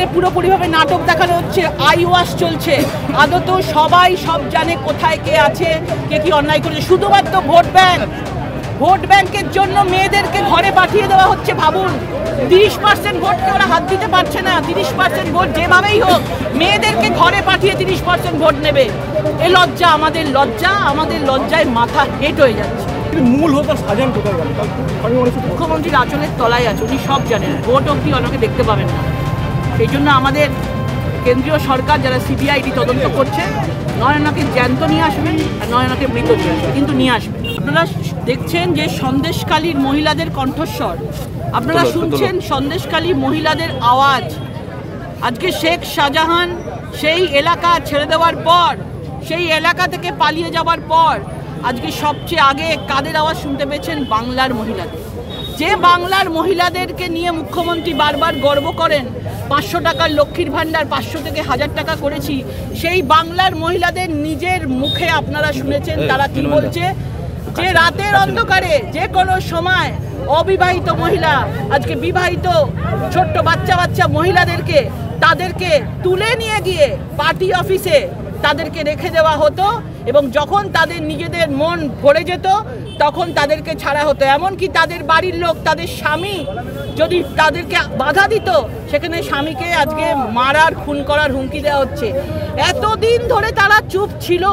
এখানে পুরোপুরিভাবে নাটক দেখানো হচ্ছে, আই ওয়াশ চলছে। আদত সবাই সব জানে কোথায় কে আছে, কে কি অন্যায় করেছে। শুধুমাত্র ভোট ব্যাংকের জন্য মেয়েদেরকে ঘরে পাঠিয়ে দেওয়া হচ্ছে। ভাবুন, 30% ভোটকে ওরা হাত দিতে পারছে না। 30% ভোট যেভাবেই হোক মেয়েদেরকে ঘরে পাঠিয়ে 30% ভোট নেবে। এ লজ্জা, আমাদের লজ্জায় মাথা হেট হয়ে যাচ্ছে। মূল হোতা সাজান কোথায় গেল? মুখ্যমন্ত্রীর আঁচলের তলায় আছে, উনি সব জানেন। ভোট অবধি ওনাকে দেখতে পাবেন না। সেই জন্য আমাদের কেন্দ্রীয় সরকার যারা সিবিআইডি তদন্ত করছে, নয় ওনাকে জ্যান্ত নিয়ে আসবেন আর নয় ওনাকে মৃত নিয়ে আসবেন, কিন্তু নিয়ে আসবেন। আপনারা দেখছেন যে সন্দেশখালীর মহিলাদের কণ্ঠস্বর, আপনারা শুনছেন সন্দেশখালী মহিলাদের আওয়াজ। আজকে শেখ শাহজাহান সেই এলাকা ছেড়ে দেওয়ার পর, সেই এলাকা থেকে পালিয়ে যাওয়ার পর আজকে সবচেয়ে আগে কাদের আওয়াজ শুনতে পেয়েছেন? বাংলার মহিলাদের। যে বাংলার মহিলাদেরকে নিয়ে মুখ্যমন্ত্রী বারবার গর্ব করেন, 500 টাকার লক্ষ্মীর ভাণ্ডার 500 থেকে 1000 টাকা করেছি, সেই বাংলার মহিলাদের নিজের মুখে আপনারা শুনেছেন তারা কি বলছে, যে রাতের অন্ধকারে যে কোনো সময় অবিবাহিত মহিলা, আজকে বিবাহিত ছোট্ট বাচ্চা মহিলাদেরকে তাদেরকে তুলে নিয়ে গিয়ে পার্টি অফিসে তাদেরকে রেখে দেওয়া হতো এবং যখন তাদের নিজেদের মন ভরে যেত তখন তাদেরকে ছাড়া হতো। এমনকি তাদের বাড়ির লোক, তাদের স্বামী যদি তাদেরকে বাধা দিত, সেখানে স্বামীকে আজকে মারার, খুন করার হুমকি দেওয়া হচ্ছে। এতদিন ধরে তারা চুপ ছিল।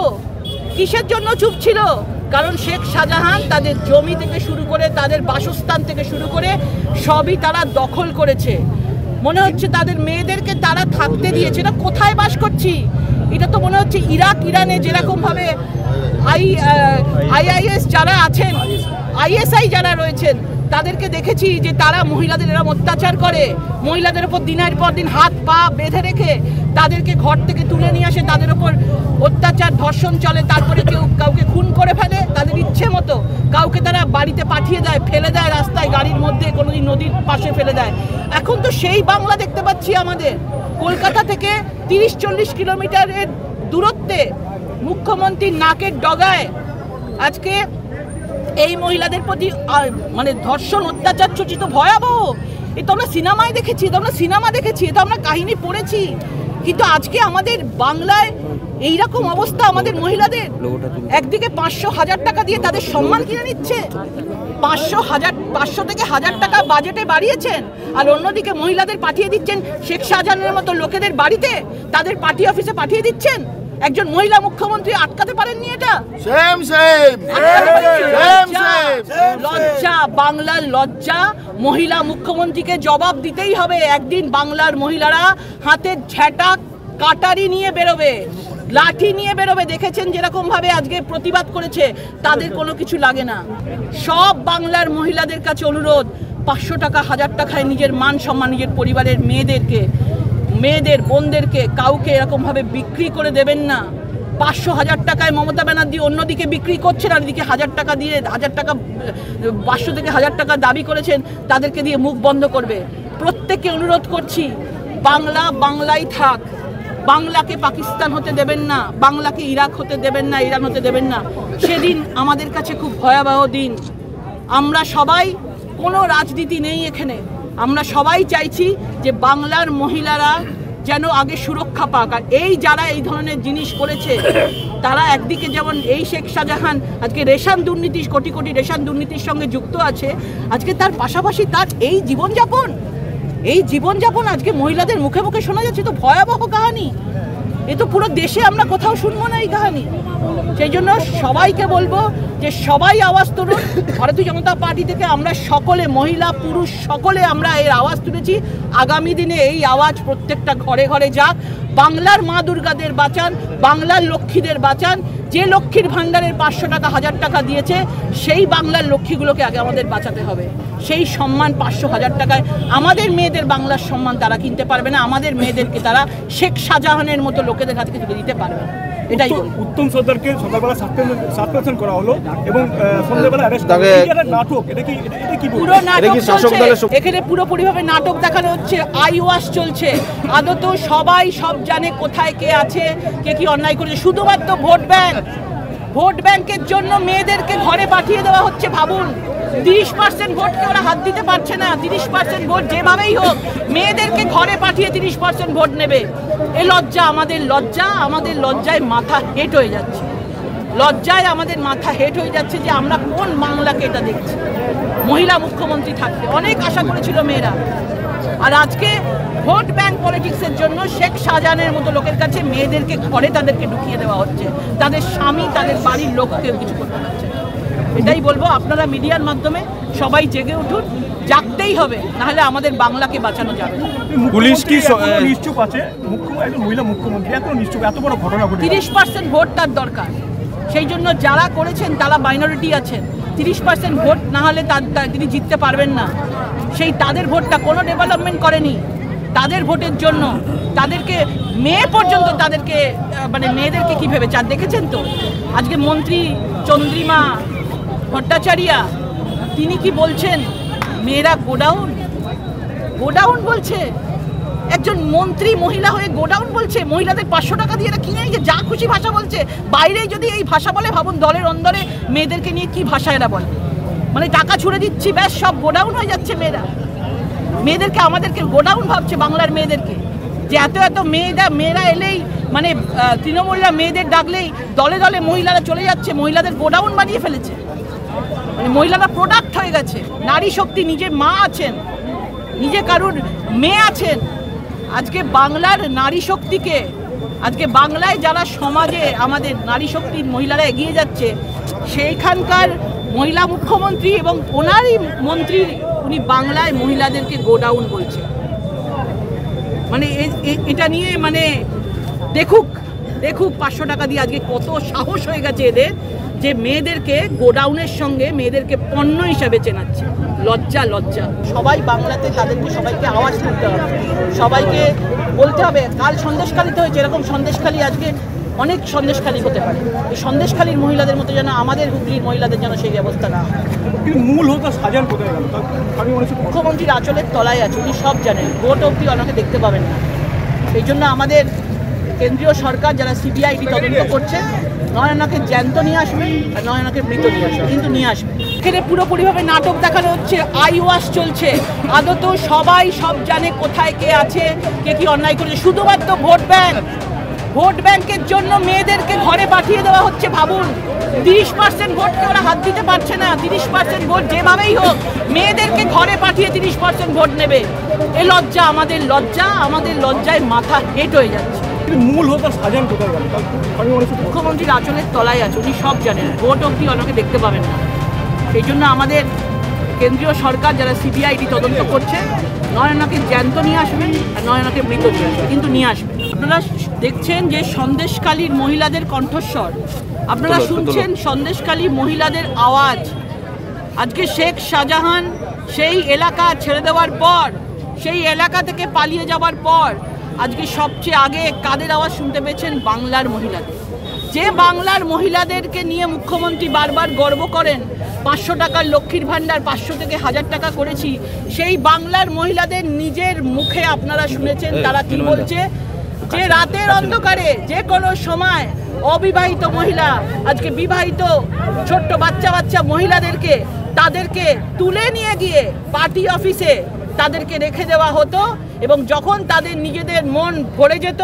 কিসের জন্য চুপ ছিল? কারণ শেখ শাহজাহান তাদের জমি থেকে শুরু করে, তাদের বাসস্থান থেকে শুরু করে সবই তারা দখল করেছে। মনে হচ্ছে তাদের মেয়েদেরকে তারা থাকতে দিয়েছে। না, কোথায় বাস করছি? এটা তো মনে হচ্ছে ইরাক, ইরানে যেরকমভাবে আইএস যারা আছেন, আইএসআই যারা রয়েছেন, তাদেরকে দেখেছি যে তারা মহিলাদের এরকম অত্যাচার করে, মহিলাদের উপর দিনের পর দিন হাত পা বেঁধে রেখে তাদেরকে ঘর থেকে তুলে নিয়ে আসে, তাদের উপর অত্যাচার ধর্ষণ চলে, তারপরে কাউকে খুন করে ফেলে তাদের ইচ্ছে মতো, কাউকে তারা বাড়িতে পাঠিয়ে দেয়, ফেলে দেয় রাস্তায়, গাড়ির মধ্যে, কোনোদিন নদীর পাশে ফেলে দেয়। এখন তো সেই বাংলা দেখতে পাচ্ছি আমাদের। কলকাতা থেকে 30-40 কিলোমিটারের দূরত্বে মুখ্যমন্ত্রীর নাকের ডগায় আজকে এই মহিলাদের প্রতি মানে ধর্ষণ, অত্যাচার চলছে। তো ভয়াবহ। এ তো আমরা সিনেমায় দেখেছি, এ তো আমরা কাহিনী পড়েছি। কিন্তু আজকে আমাদের বাংলায় এইরকম অবস্থা আমাদের মহিলাদের। একদিকে 500-1000 টাকা দিয়ে তাদের সম্মান কিনে নিচ্ছে, 500 থেকে 1000 টাকা বাজেটে বাড়িয়েছেন, আর অন্যদিকে মহিলাদের পাঠিয়ে দিচ্ছেন শেখ শাহজাহানের মতো লোকেদের বাড়িতে, তাদের পার্টি অফিসে পাঠিয়ে দিচ্ছেন। একজন মহিলা মুখ্যমন্ত্রী আটকাতে পারেননি এটা? লজ্জা, বাংলার লজ্জা। মহিলা মুখ্যমন্ত্রীকে জবাব দিতেই হবে। একদিন বাংলার মহিলারা হাতে ঝেঁটা কাটারি নিয়ে বেরোবে, লাঠি নিয়ে বেরোবে। দেখেছেন যেরকম ভাবে আজকে প্রতিবাদ করেছে, তাদের কোনো কিছু লাগে না। সব বাংলার মহিলাদের কাছে অনুরোধ, 500 টাকা 1000 টাকায় নিজের মান সম্মান, নিজের পরিবারের মেয়েদের বোনদেরকে কাউকে এরকমভাবে বিক্রি করে দেবেন না। 500-1000 টাকায় মমতা ব্যানার্জি অন্যদিকে বিক্রি করছেন, আর এদিকে 1000 টাকা দিয়ে 1000 টাকা 500 থেকে 1000 টাকা দাবি করেছেন, তাদেরকে দিয়ে মুখ বন্ধ করবে। প্রত্যেককে অনুরোধ করছি, বাংলাই থাক। বাংলাকে পাকিস্তান হতে দেবেন না, বাংলাকে ইরাক হতে দেবেন না, ইরান হতে দেবেন না। সেদিন আমাদের কাছে খুব ভয়াবহ দিন। আমরা সবাই, কোনো রাজনীতি নেই এখানে, আমরা সবাই চাইছি যে বাংলার মহিলারা যেন আগে সুরক্ষা পাক। আর যারা এই ধরনের জিনিস করেছে তারা একদিকে যেমন এই শেখ শাহজাহান আজকে রেশন দুর্নীতি, কোটি কোটি রেশন দুর্নীতির সঙ্গে যুক্ত আছে, আজকে তার পাশাপাশি তার এই জীবনযাপন আজকে মহিলাদের মুখে মুখে শোনা যাচ্ছে। তো ভয়াবহ কাহিনী। এ তো পুরো দেশে আমরা কোথাও শুনবো না এই কাহিনী। সেই জন্য সবাইকে বলবো যে সবাই আওয়াজ তুলুন। ভারতীয় জনতা পার্টি থেকে আমরা সকলে, মহিলা পুরুষ সকলে আমরা এর আওয়াজ তুলেছি। আগামী দিনে এই আওয়াজ প্রত্যেকটা ঘরে ঘরে যাক। বাংলার মা দুর্গাদের বাঁচান, বাংলার লক্ষ্মীদের বাঁচান। যে লক্ষ্মীর ভাণ্ডারের 500 টাকা 1000 টাকা দিয়েছে, সেই বাংলার লক্ষ্মীগুলোকে আগে আমাদের বাঁচাতে হবে। সেই সম্মান 500-1000 টাকায় আমাদের মেয়েদের বাংলার সম্মান তারা কিনতে পারবে না। আমাদের মেয়েদেরকে তারা শেখ শাহজাহানের মতো লোকেদের হাতে তুলে দিতে পারবে না। এটাই উত্তম সর্দারকে সকালবেলা সাসপেনশন করা হলো এবং সন্ধ্যাবেলা অ্যারেস্ট। নাটক, এটা কি পুরো নাটক চলছে এখানে, পুরোপুরিভাবে নাটক দেখানো হচ্ছে। আই ওয়াশ চলছে। আদত সবাই সব জানে কোথায় কে আছে, কে কি অন্যায় করেছে। শুধুমাত্র ভোট ব্যাংকের জন্য মেয়েদেরকে ঘরে পাঠিয়ে দেওয়া হচ্ছে। ভাবুন, 30% ভোটকে ওরা হাত দিতে পারছে না। 30% ভোট যেভাবেই হোক মেয়েদেরকে ঘরে পাঠিয়ে 30% ভোট নেবে। এ লজ্জা, আমাদের লজ্জা, আমাদের লজ্জায় মাথা হেট হয়ে যাচ্ছে। লজ্জায় আমাদের মাথা হেট হয়ে যাচ্ছে যে আমরা কোন বাংলাকে এটা দেখছি। মহিলা মুখ্যমন্ত্রী থাকতে অনেক আশা করেছিল মেয়েরা, আর আজকে ভোট ব্যাংক পলিটিক্সের জন্য শেখ শাহজাহানের মতো লোকের কাছে মেয়েদেরকে ঘরে তাদেরকে ঢুকিয়ে দেওয়া হচ্ছে। তাদের স্বামী, তাদের বাড়ির লোককে কিছু করতে পারছে না। এটাই বলবো, আপনারা মিডিয়ার মাধ্যমে সবাই জেগে উঠুন, জাগতেই হবে, নাহলে আমাদের বাংলাকে বাঁচানো যাবে না। পুলিশ কি নিশ্চুপ আছে? একজন মহিলা মুখ্যমন্ত্রী এত নিশ্চুপ, এত বড় ঘটনা ঘটে। 30% ভোট তার দরকার, সেই জন্য যারা করেছেন তারা মাইনরিটি আছেন। 30% ভোট না হলে তিনি জিততে পারবেন না। সেই তাদের ভোটটা কোনো ডেভেলপমেন্ট করেনি। তাদের ভোটের জন্য তাদেরকে মেয়ে পর্যন্ত তাদেরকে মেয়েদেরকে কি ভেবেছে আর দেখেছেন তো। আজকে মন্ত্রী চন্দ্রিমা ভট্টাচার্যা তিনি কি বলছেন, মেয়েরা গোডাউন বলছে। একজন মন্ত্রী মহিলা হয়ে গোডাউন বলছে। মহিলাদের 500 টাকা দিয়ে এরা কিনে নিয়ে যা খুশি ভাষা বলছে। বাইরে যদি এই ভাষা বলে, ভাবুন দলের অন্দরে মেয়েদেরকে নিয়ে কি ভাষা এরা বলে। টাকা ছুড়ে দিচ্ছি, ব্যাস সব গোডাউন হয়ে যাচ্ছে। মেয়েদেরকে আমাদেরকে গোডাউন ভাবছে, বাংলার মেয়েদেরকে, যে এত মেয়েরা এলেই তৃণমূলরা মেয়েদের ডাকলেই দলে দলে মহিলারা চলে যাচ্ছে। মহিলাদের গোডাউন বানিয়ে ফেলেছে। মহিলারা প্রোডাক্ট হয়ে গেছে। নারী শক্তি, নিজে মা আছেন, নিজে কারুর মেয়ে আছেন। আজকে বাংলার নারী শক্তিকে, আজকে বাংলায় যারা সমাজে আমাদের নারী শক্তির মহিলারা এগিয়ে যাচ্ছে, সেইখানকার মহিলা মুখ্যমন্ত্রী এবং ওনারই মন্ত্রী উনি বাংলায় মহিলাদেরকে গোডাউন বলছে। এটা নিয়ে দেখুক 500 টাকা দিয়ে আজকে কত সাহস হয়ে গেছে এদের, যে মেয়েদেরকে গোডাউনের সঙ্গে মেয়েদেরকে পণ্য হিসাবে চেনাচ্ছে। লজ্জা। সবাই বাংলাতে তাদেরকে সবাইকে আওয়াজ তুলতে হবে, সবাইকে বলতে হবে। কাল সন্দেশখালীতে হয়েছে, এরকম সন্দেশখালী আজকে অনেক সন্দেশখালী হতে পারে। এই সন্দেশখালীর মহিলাদের মতো যেন আমাদের হুগলির মহিলাদের যেন সেই ব্যবস্থা না হয়। মূল হতো সাজান কোথায় গেল? মুখ্যমন্ত্রীর আঁচলের তলায় আছে, উনি সব জানেন। ভোট অবধি ওনাকে দেখতে পাবেন না। সেই জন্য আমাদের কেন্দ্রীয় সরকার যারা সিবিআইডি তদন্ত করছে, নয় ওনাকে জ্যান্ত নিয়ে আসবে আর নয় ওনাকে মৃত নিয়ে আসবে, কিন্তু নিয়ে আসবে। এখানে পুরোপুরিভাবে নাটক দেখানো হচ্ছে, আই ওয়াশ চলছে। আদত সবাই সব জানে কোথায় কে আছে, কে কি অন্যায় করেছে। শুধুমাত্র ভোট ব্যাংকের জন্য মেয়েদেরকে ঘরে পাঠিয়ে দেওয়া হচ্ছে। ভাবুন, 30% ভোটকে ওরা হাত দিতে পারছে না। 30% ভোট যেভাবেই হোক মেয়েদেরকে ঘরে পাঠিয়ে 30% ভোট নেবে। এ লজ্জা, আমাদের লজ্জা, আমাদের লজ্জায় মাথা হেট হয়ে যাচ্ছে। মূল হতো সাজান কোথায় গেল? মুখ্যমন্ত্রীর আঁচলের তলায় আছে, উনি সব জানেন। ভোট অবধি ওনাকে দেখতে পাবেন না। সেই জন্য আমাদের কেন্দ্রীয় সরকার যারা সিবিআইডি তদন্ত করছে, নয় ওনাকে জ্যান্ত নিয়ে আসবেন আর নয় ওনাকে মৃত নিয়ে আসবে, কিন্তু নিয়ে আসবে। আপনারা দেখছেন যে সন্দেশখালীর মহিলাদের কণ্ঠস্বর, আপনারা শুনছেন সন্দেশখালীর মহিলাদের আওয়াজ। আজকে শেখ শাহজাহান সেই এলাকা ছেড়ে দেওয়ার পর, সেই এলাকা থেকে পালিয়ে যাওয়ার পর আজকে সবচেয়ে আগে কাদের আওয়াজ শুনতে পেয়েছেন? বাংলার মহিলাদের। যে বাংলার মহিলাদেরকে নিয়ে মুখ্যমন্ত্রী বারবার গর্ব করেন, 500 টাকার লক্ষ্মীর ভাণ্ডার 500 থেকে 1000 টাকা করেছি, সেই বাংলার মহিলাদের নিজের মুখে আপনারা শুনেছেন তারা কি বলছে, যে রাতের অন্ধকারে যে কোনো সময় অবিবাহিত মহিলা, আজকে বিবাহিত ছোট্ট বাচ্চা মহিলাদেরকে তাদেরকে তুলে নিয়ে গিয়ে পার্টি অফিসে তাদেরকে রেখে দেওয়া হতো, এবং যখন তাদের নিজেদের মন ভরে যেত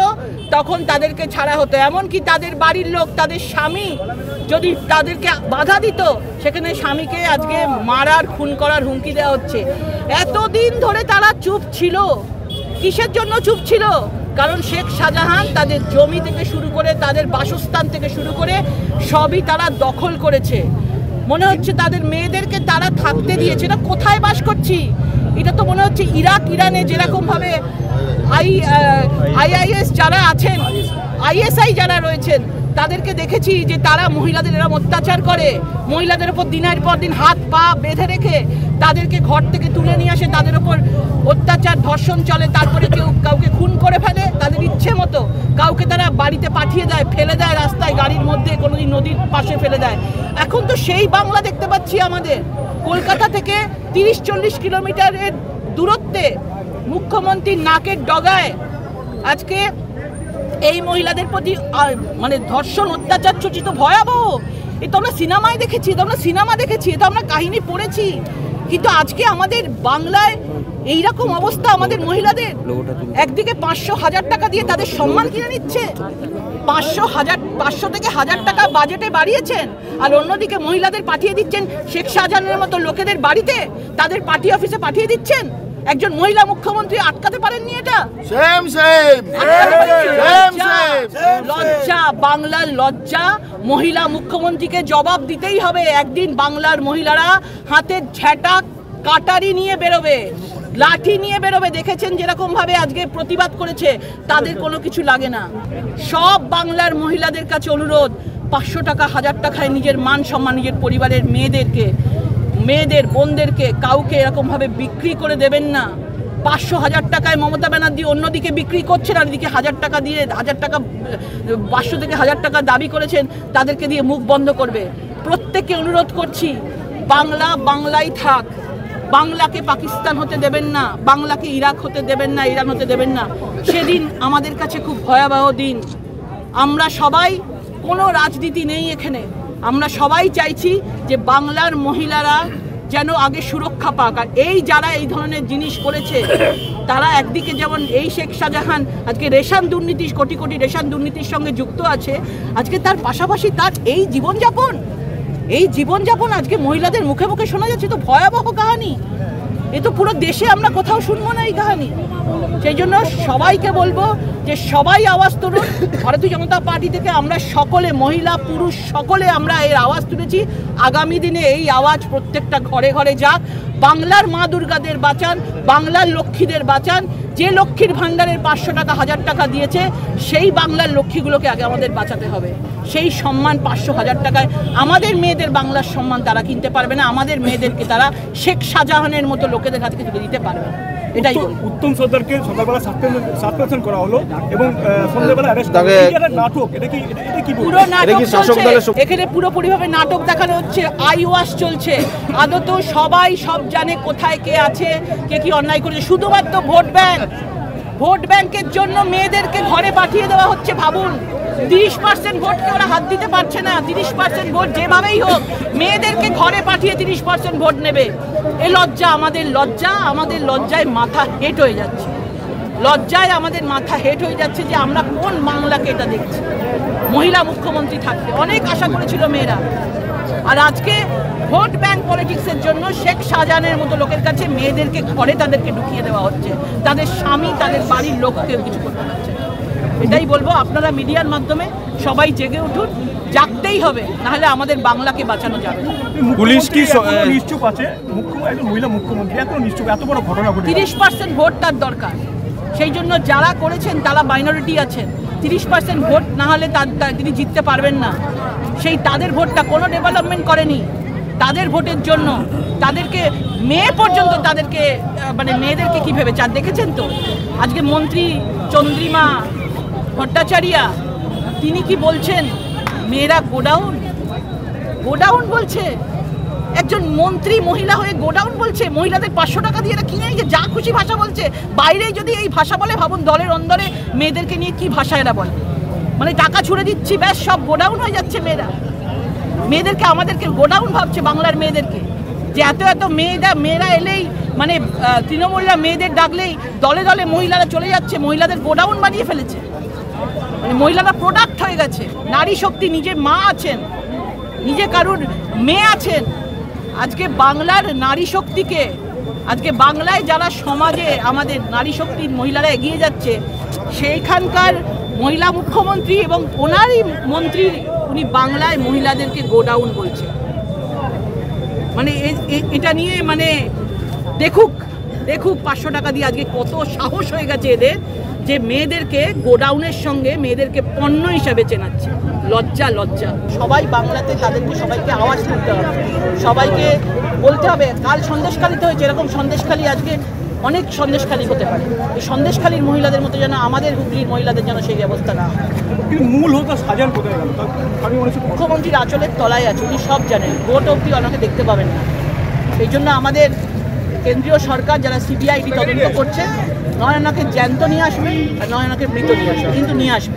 তখন তাদেরকে ছাড়া হতো। এমনকি তাদের বাড়ির লোক, তাদের স্বামী যদি তাদেরকে বাধা দিত, সেখানে স্বামীকে আজকে মারার, খুন করার হুমকি দেওয়া হচ্ছে। এতদিন ধরে তারা চুপ ছিল। কিসের জন্য চুপ ছিল? কারণ শেখ শাহজাহান তাদের জমি থেকে শুরু করে, তাদের বাসস্থান থেকে শুরু করে সবই তারা দখল করেছে। মনে হচ্ছে তাদের মেয়েদেরকে তারা থাকতে দিয়েছে না। কোথায় বাস করছি? এটা তো মনে হচ্ছে ইরাক, ইরানে যেরকমভাবে আইএস যারা আছেন, আইএসআই যারা রয়েছেন, তাদেরকে দেখেছি যে তারা মহিলাদের এরকম অত্যাচার করে, মহিলাদের ওপর দিনের পর দিন হাত পা বেঁধে রেখে তাদেরকে ঘর থেকে তুলে নিয়ে আসে, তাদের ওপর অত্যাচার ধর্ষণ চলে, তারপরে কাউকে খুন করে ফেলে তাদের ইচ্ছে মতো, কাউকে তারা বাড়িতে পাঠিয়ে দেয়, ফেলে দেয় রাস্তায়, গাড়ির মধ্যে, কোনোদিন নদীর পাশে ফেলে দেয়। এখন তো সেই বাংলা দেখতে পাচ্ছি আমাদের। কলকাতা থেকে 30-40 কিলোমিটারের দূরত্বে মুখ্যমন্ত্রীর নাকের ডগায় আজকে এই মহিলাদের প্রতি ধর্ষণ, অত্যাচার চর্চিত ভয়াবহ। এ তো আমরা সিনেমায় দেখেছি, তো আমরা সিনেমা দেখেছি, তো আমরা কাহিনী পড়েছি, কিন্তু আজকে আমাদের বাংলায় এইরকম অবস্থা আমাদের মহিলাদের। একদিকে 500,000 টাকা দিয়ে তাদের সম্মান কিনে নিচ্ছে, 500 থেকে 1000 টাকা বাজেটে বাড়িয়েছেন, আর অন্যদিকে মহিলাদের পাঠিয়ে দিচ্ছেন শেখ শাহজাহানের মতো লোকেদের বাড়িতে, তাদের পার্টি অফিসে পাঠিয়ে দিচ্ছেন। একজন মহিলা মুখ্যমন্ত্রী আটকাতে পারেননি এটা? লজ্জা, বাংলার লজ্জা। মহিলা মুখ্যমন্ত্রীকে জবাব দিতেই হবে। একদিন বাংলার মহিলারা হাতে ঝেঁটা কাটারি নিয়ে বেরোবে, লাঠি নিয়ে বেরোবে। দেখেছেন যেরকম ভাবে আজকে প্রতিবাদ করেছে, তাদের কোনো কিছু লাগে না। সব বাংলার মহিলাদের কাছে অনুরোধ, 500 টাকা 1000 টাকায় নিজের মান সম্মান, নিজের পরিবারের মেয়েদের বোনদেরকে কাউকে এরকম ভাবে বিক্রি করে দেবেন না। 500,000 টাকায় মমতা ব্যানার্জি অন্যদিকে বিক্রি করছেন, আর এদিকে 1000 টাকা দিয়ে 1000 টাকা 500 থেকে 1000 টাকা দাবি করেছেন, তাদেরকে দিয়ে মুখ বন্ধ করবে। প্রত্যেককে অনুরোধ করছি, বাংলা বাংলাই থাক। বাংলাকে পাকিস্তান হতে দেবেন না, বাংলাকে ইরাক হতে দেবেন না, ইরান হতে দেবেন না। সেদিন আমাদের কাছে খুব ভয়াবহ দিন। আমরা সবাই, কোনো রাজনীতি নেই এখানে, আমরা সবাই চাইছি যে বাংলার মহিলারা যেন আগে সুরক্ষা পাক। আর এই যারা এই ধরনের জিনিস করেছে, তারা একদিকে যেমন এই শেখ শাহজাহান আজকে রেশন দুর্নীতি, কোটি কোটি রেশন দুর্নীতির সঙ্গে যুক্ত আছে, আজকে তার পাশাপাশি তার এই জীবনযাপন আজকে মহিলাদের মুখে মুখে শোনা যাচ্ছে। তো ভয়াবহ কাহিনী, এ তো পুরো দেশে আমরা কোথাও শুনবো না এই কাহিনী। সেই জন্য সবাইকে বলবো যে সবাই আওয়াজ তুলুন। ভারতীয় জনতা পার্টি থেকে আমরা সকলে, মহিলা পুরুষ সকলে আমরা এর আওয়াজ তুলেছি। আগামী দিনে এই আওয়াজ প্রত্যেকটা ঘরে ঘরে যাক। বাংলার মা দুর্গাদের বাঁচান, বাংলার লক্ষ্মীদের বাঁচান। যে লক্ষ্মীর ভাণ্ডারের 500 টাকা 1000 টাকা দিয়েছে, সেই বাংলার লক্ষ্মীগুলোকে আগে আমাদের বাঁচাতে হবে। সেই সম্মান 500-1000 টাকায় আমাদের মেয়েদের বাংলার সম্মান তারা কিনতে পারবে না। আমাদের মেয়েদেরকে তারা শেখ শাহজাহানের মতো লোকেদের কাছে তুলে দিতে পারবে না। এটাই উত্তম সর্দারকে সকালবেলা সাসপেনশন করা হলো এবং সন্ধ্যাবেলা অ্যারেস্ট করা হলো। এটা নাটক, এটা কি পুরো নাটক চলছে এখানে, পুরোপুরিভাবে নাটক দেখানো হচ্ছে, আইওয়াশ চলছে। আদত সবাই সব জানে কোথায় কে আছে, কে কি অন্যায় করেছে। শুধুমাত্র ভোট ব্যাংকের জন্য মেয়েদেরকে ঘরে পাঠিয়ে দেওয়া হচ্ছে। ভাবুন, 30% ভোটকে ওরা হাত দিতে পারছে না। 30% ভোট যেভাবেই হোক মেয়েদেরকে ঘরে পাঠিয়ে 30% ভোট নেবে। এ লজ্জা, আমাদের লজ্জায় মাথা হেট হয়ে যাচ্ছে। যে আমরা কোন বাংলাকে এটা দেখছি। মহিলা মুখ্যমন্ত্রী থাকতে অনেক আশা করেছিল মেয়েরা, আর আজকে ভোট ব্যাংক পলিটিক্সের জন্য শেখ শাহজাহানের মতো লোকের কাছে মেয়েদেরকে ঘরে তাদেরকে ঢুকিয়ে দেওয়া হচ্ছে। তাদের স্বামী, তাদের বাড়ির লোককে কিছু করতে পারছে। এটাই বলবো, আপনারা মিডিয়ার মাধ্যমে সবাই জেগে উঠুন। জাগতেই হবে, নাহলে আমাদের বাংলাকে বাঁচানো যাবে না। পুলিশ কি নিশ্চুপ আছে? একজন মহিলা মুখ্যমন্ত্রী এত নিশ্চুপ, এত বড় ঘটনা ঘটে। 30% ভোট তার দরকার। সেই জন্য যারা করেছেন তারা মাইনরিটি আছেন। 30% ভোট না হলে তিনি জিততে পারবেন না। সেই তাদের ভোটটা কোনো ডেভেলপমেন্ট করেনি। তাদের ভোটের জন্য তাদেরকে মেয়ে পর্যন্ত তাদেরকে মেয়েদেরকে কি ভেবেছে আর দেখেছেন তো। আজকে মন্ত্রী চন্দ্রিমা ভট্টাচার্যা তিনি কি বলছেন, মেয়েরা গোডাউন বলছে। একজন মন্ত্রী মহিলা হয়ে গোডাউন বলছে। মহিলাদের 500 টাকা দিয়ে এরা কিনে নিয়ে যা খুশি ভাষা বলছে। বাইরে যদি এই ভাষা বলে, ভাবুন দলের অন্দরে মেয়েদেরকে নিয়ে কি ভাষা এরা বলে। টাকা ছুড়ে দিচ্ছি, ব্যাস সব গোডাউন হয়ে যাচ্ছে। মেয়েদেরকে আমাদেরকে গোডাউন ভাবছে, বাংলার মেয়েদেরকে। যে এত মেয়েরা এলেই তৃণমূলরা মেয়েদের ডাকলেই দলে দলে মহিলারা চলে যাচ্ছে। মহিলাদের গোডাউন বানিয়ে ফেলেছে। মহিলারা প্রোডাক্ট হয়ে গেছে। নারী শক্তি, নিজে মা আছেন, নিজে কারুর মেয়ে আছেন। আজকে বাংলার নারী শক্তিকে, আজকে বাংলায় যারা সমাজে আমাদের নারী শক্তির মহিলারা এগিয়ে যাচ্ছে, সেইখানকার মহিলা মুখ্যমন্ত্রী এবং ওনারই মন্ত্রী, উনি বাংলায় মহিলাদেরকে গোডাউন বলছে। এটা নিয়ে দেখুক 500 টাকা দিয়ে আজকে কত সাহস হয়ে গেছে এদের, যে মেয়েদেরকে গোডাউনের সঙ্গে মেয়েদেরকে পণ্য হিসাবে চেনাচ্ছে। লজ্জা। সবাই বাংলাতে তাদেরকে সবাইকে আওয়াজ তুলতে হবে, সবাইকে বলতে হবে। কাল সন্দেশখালীতে হয়েছে, এরকম সন্দেশখালী আজকে অনেক সন্দেশখালী হতে পারে। এই সন্দেশখালীর মহিলাদের মতো যেন আমাদের হুগলির মহিলাদের যেন সেই ব্যবস্থা না হয়। মূল হতো সাজান কোথায় গেল? মুখ্যমন্ত্রীর আঁচলের তলায় আছে, উনি সব জানেন। ভোট অবধি ওনাকে দেখতে পাবেন না। সেই জন্য আমাদের কেন্দ্রীয় সরকার যারা সিবিআইডি তদন্ত করছে, নয় ওনাকে জ্যান্ত নিয়ে আসবে, আর নয় ওনাকে মৃত নিয়ে আসবে, কিন্তু নিয়ে আসবে।